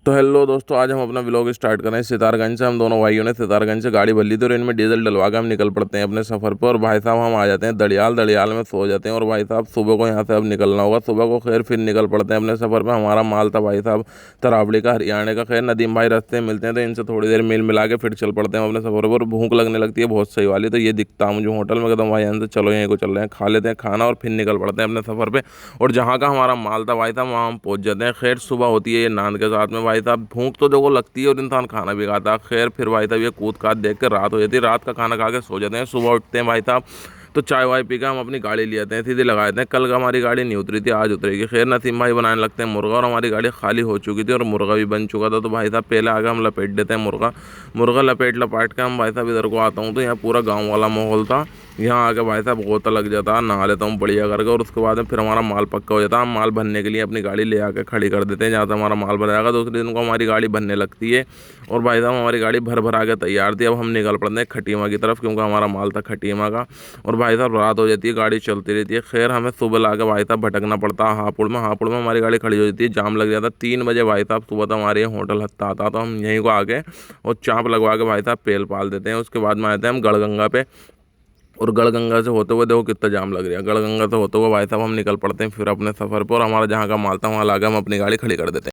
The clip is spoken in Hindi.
तो हेलो दोस्तों, आज हम अपना व्लॉग स्टार्ट कर रहे हैं सितारगंज से। हम दोनों भाइयों ने सितारगंज से गाड़ी भर ली थी और इनमें डीजल डलवा के हम निकल पड़ते हैं अपने सफ़र पर। और भाई साहब हम आ जाते हैं दड़ियाल में सो जाते हैं। और भाई साहब सुबह को यहाँ से अब निकलना होगा, सुबह को खैर फिर निकल पड़ते हैं अपने सफ़र पर। हमारा माल था भाई साहब तरावड़ी का, हरियाणा का। खैर नदीम भाई रास्ते में मिलते हैं तो इनसे थोड़ी देर मिल मिला के फिर चल पड़ते हैं अपने सफ़र पर। भूख लगने लगती है बहुत सही वाली, तो ये दिखता मुझे होटल में, कहता हूँ भाई यहाँ से चलो यहीं को चल रहे हैं, खा लेते हैं खाना और फिर निकल पड़ते हैं अपने सफ़र पर। और जहाँ का हमारा माल था भाई साहब वहाँ हम पहुँच जाते हैं। खैर सुबह होती है ये नान के साथ में भाई साहब। भूख तो देखो लगती है और इंसान खाना भी खाता है। खैर फिर भाई साहब ये कूद काद देख कर रात हो जाती है, रात का खाना खा के सो जाते हैं। सुबह उठते हैं भाई साहब तो चाय वाय पी के हम अपनी गाड़ी ले आते हैं, सीधे लगा देते हैं। कल का हमारी गाड़ी नहीं उतरी थी, आज उतरेगी। खैर नसीम भाई बनाने लगते हैं मुर्गा, और हमारी गाड़ी खाली हो चुकी थी और मुर्गा भी बन चुका था। तो भाई साहब पहले आगे हम लपेट देते हैं मुर्गा लपेट के हम भाई साहब इधर को आता हूँ तो यहाँ पूरा गाँव वाला माहौल था। यहाँ आके भाई साहब गोता लग जाता, नहा लेता हूँ बढ़िया करके। और उसके बाद में फिर हमारा माल पक्का हो जाता है। हम माल भरने के लिए अपनी गाड़ी ले आके खड़ी कर देते हैं जहाँ से हमारा माल भर जाएगा। दूसरे दिन को हमारी गाड़ी भरने लगती है और भाई साहब हमारी गाड़ी भर आके तैयार थी। अब हम निकल पड़ते हैं खटीमा की तरफ, क्योंकि हमारा माल था खटीमा का। और भाई साहब रात हो जाती है, गाड़ी चलती रहती है। खैर हमें सुबह ला के भाई साहब भटकना पड़ता है हापुड़ में हमारी गाड़ी खड़ी हो जाती है, जाम लग जाता है 3 बजे भाई साहब। सुबह तो हमारे यहाँ होटल हत्ता आता, तो हम यहीं को आके और चाँप लगवा के भाई साहब पेल पाल देते हैं। उसके बाद में आते हैं हम गढ़गंगा पे। और गढ़गंगा से होते हुए देखो कितना जाम लग रहा है। गढ़गंगा से होते हुए भाई साहब हम निकल पड़ते हैं फिर अपने सफ़र पर। और हमारा जहाँ का माल था वहाँ ला के हम अपनी गाड़ी खड़ी कर देते हैं।